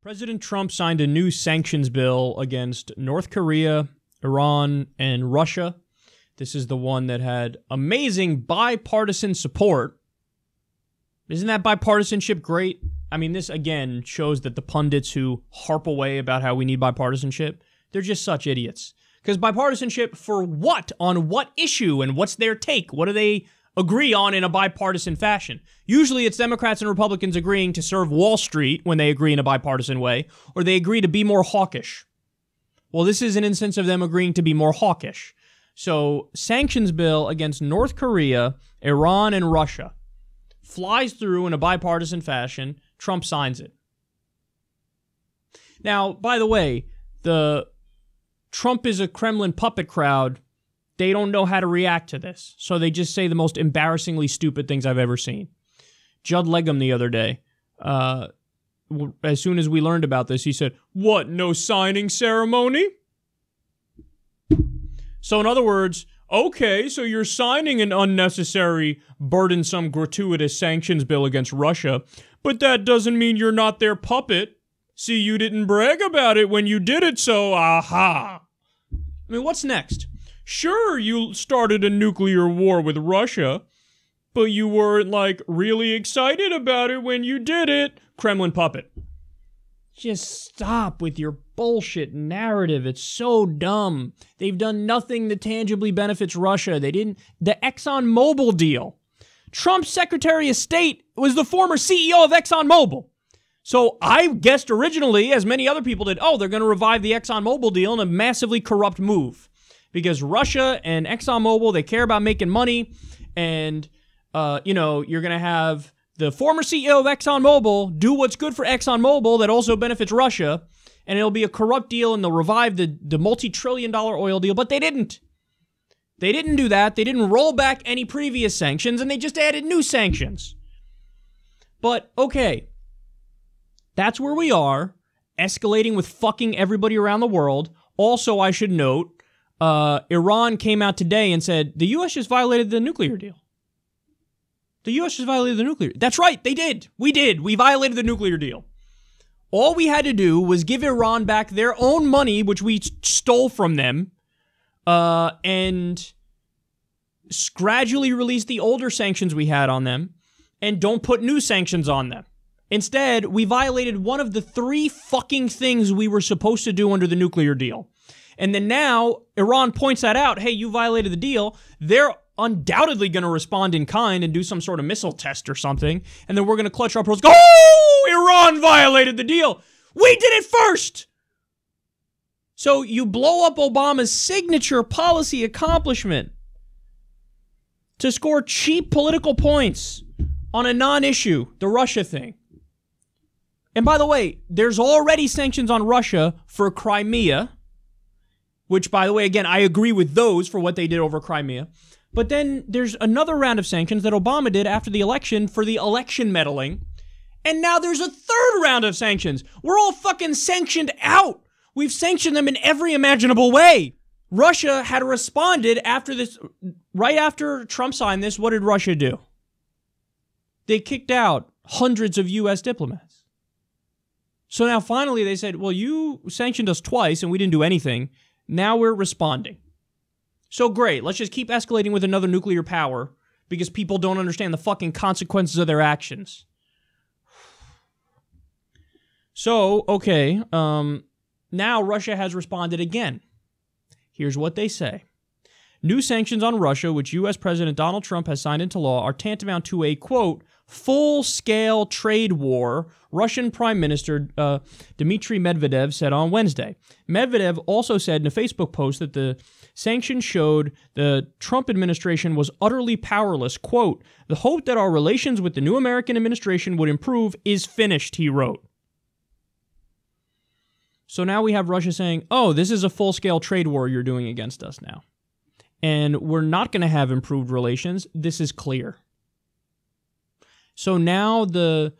President Trump signed a new sanctions bill against North Korea, Iran, and Russia. This is the one that had amazing bipartisan support. Isn't that bipartisanship great? I mean, this again shows that the pundits who harp away about how we need bipartisanship, they're just such idiots. Because bipartisanship for what? On what issue? And what's their take? What do they agree on in a bipartisan fashion? Usually it's Democrats and Republicans agreeing to serve Wall Street when they agree in a bipartisan way, or they agree to be more hawkish. Well, this is an instance of them agreeing to be more hawkish. So, sanctions bill against North Korea, Iran, and Russia flies through in a bipartisan fashion. Trump signs it. Now, by the way, the Trump is a Kremlin puppet crowd. They don't know how to react to this. So they just say the most embarrassingly stupid things I've ever seen. Judd Legum the other day, as soon as we learned about this, he said, "What, no signing ceremony?" So in other words, okay, so you're signing an unnecessary, burdensome, gratuitous sanctions bill against Russia, but that doesn't mean you're not their puppet. See, you didn't brag about it when you did it, so aha. I mean, what's next? Sure, you started a nuclear war with Russia, but you weren't, like, really excited about it when you did it. Kremlin puppet. Just stop with your bullshit narrative. It's so dumb. They've done nothing that tangibly benefits Russia. They didn't. The ExxonMobil deal. Trump's Secretary of State was the former CEO of ExxonMobil. So I guessed originally, as many other people did, oh, they're going to revive the ExxonMobil deal in a massively corrupt move. Because Russia and ExxonMobil, they care about making money. And, you're going to have the former CEO of ExxonMobil do what's good for ExxonMobil that also benefits Russia. And it'll be a corrupt deal and they'll revive the multi-trillion-dollar oil deal. But they didn't. They didn't do that. They didn't roll back any previous sanctions and they just added new sanctions. But, okay. That's where we are. Escalating with fucking everybody around the world. Also, I should note, Iran came out today and said, the U.S. just violated the nuclear deal. The U.S. just violated the nuclear. That's right, they did. We did. We violated the nuclear deal. All we had to do was give Iran back their own money, which we stole from them, and gradually release the older sanctions we had on them, and don't put new sanctions on them. Instead, we violated one of the 3 fucking things we were supposed to do under the nuclear deal. And then now, Iran points that out, hey, you violated the deal. They're undoubtedly going to respond in kind and do some sort of missile test or something. And then we're going to clutch our pearls, go, oh, Iran violated the deal. We did it first. So you blow up Obama's signature policy accomplishment to score cheap political points on a non-issue, the Russia thing. And by the way, there's already sanctions on Russia for Crimea, which, by the way, again, I agree with those for what they did over Crimea. But then there's another round of sanctions that Obama did after the election for the election meddling. And now there's a third round of sanctions. We're all fucking sanctioned out. We've sanctioned them in every imaginable way. Russia had responded after this, right after Trump signed this. What did Russia do? They kicked out hundreds of U.S. diplomats. So now finally they said, well, you sanctioned us twice and we didn't do anything. Now we're responding. So great, let's just keep escalating with another nuclear power because people don't understand the fucking consequences of their actions. So, okay, now Russia has responded again. Here's what they say. New sanctions on Russia, which U.S. President Donald Trump has signed into law, are tantamount to a, quote, full-scale trade war, Russian Prime Minister Dmitry Medvedev said on Wednesday. Medvedev also said in a Facebook post that the sanctions showed the Trump administration was utterly powerless. Quote, the hope that our relations with the new American administration would improve is finished, he wrote. So now we have Russia saying, oh, this is a full-scale trade war you're doing against us now. And we're not going to have improved relations. This is clear. So now the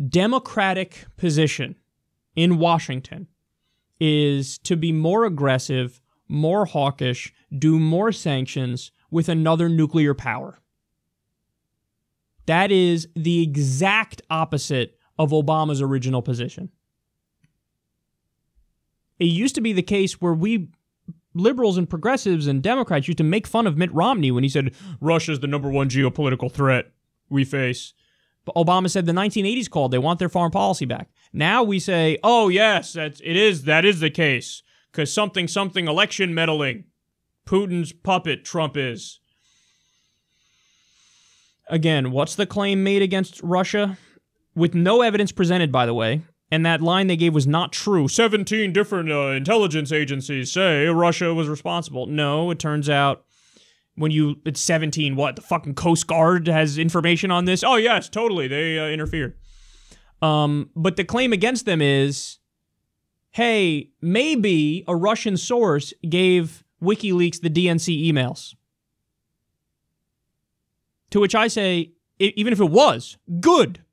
Democratic position in Washington is to be more aggressive, more hawkish, do more sanctions with another nuclear power. That is the exact opposite of Obama's original position. It used to be the case where we liberals and progressives and Democrats used to make fun of Mitt Romney when he said, Russia's the #1 geopolitical threat we face. But Obama said the 1980s called, they want their foreign policy back. Now we say, oh yes, that is the case. Because something election meddling. Putin's puppet, Trump is. Again, what's the claim made against Russia? With no evidence presented, by the way, and that line they gave was not true. 17 different intelligence agencies say Russia was responsible. No, it turns out it's 17, what, the fucking Coast Guard has information on this? Oh, yes, totally, they interfered. But the claim against them is, hey, maybe a Russian source gave WikiLeaks the DNC emails. To which I say, even if it was, good.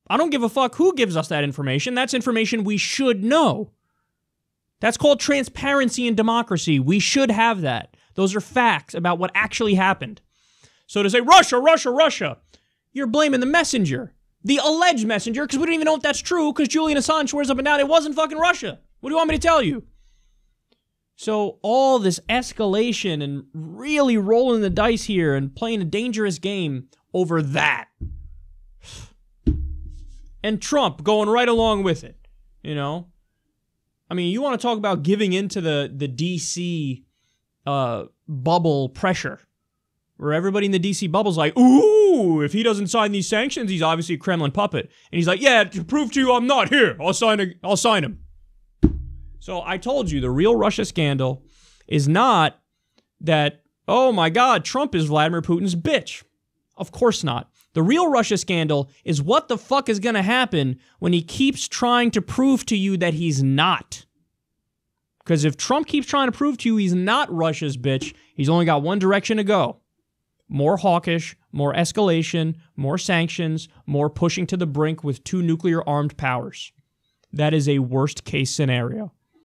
I don't give a fuck who gives us that information. That's information we should know. That's called transparency in democracy. We should have that. Those are facts about what actually happened. So to say, Russia, you're blaming the messenger. The alleged messenger, because we don't even know if that's true, because Julian Assange swears up and down it wasn't fucking Russia. What do you want me to tell you? So all this escalation and really rolling the dice here and playing a dangerous game over that. And Trump going right along with it, you know? I mean, you want to talk about giving into the D.C. Bubble pressure, where everybody in the D.C. bubble's like, ooh, if he doesn't sign these sanctions, he's obviously a Kremlin puppet. And he's like, yeah, to prove to you I'm not here, I'll sign him. So I told you, the real Russia scandal is not that, oh my God, Trump is Vladimir Putin's bitch. Of course not. The real Russia scandal is what the fuck is going to happen when he keeps trying to prove to you that he's not. Because if Trump keeps trying to prove to you he's not Russia's bitch, he's only got one direction to go. More hawkish, more escalation, more sanctions, more pushing to the brink with 2 nuclear-armed powers. That is a worst-case scenario.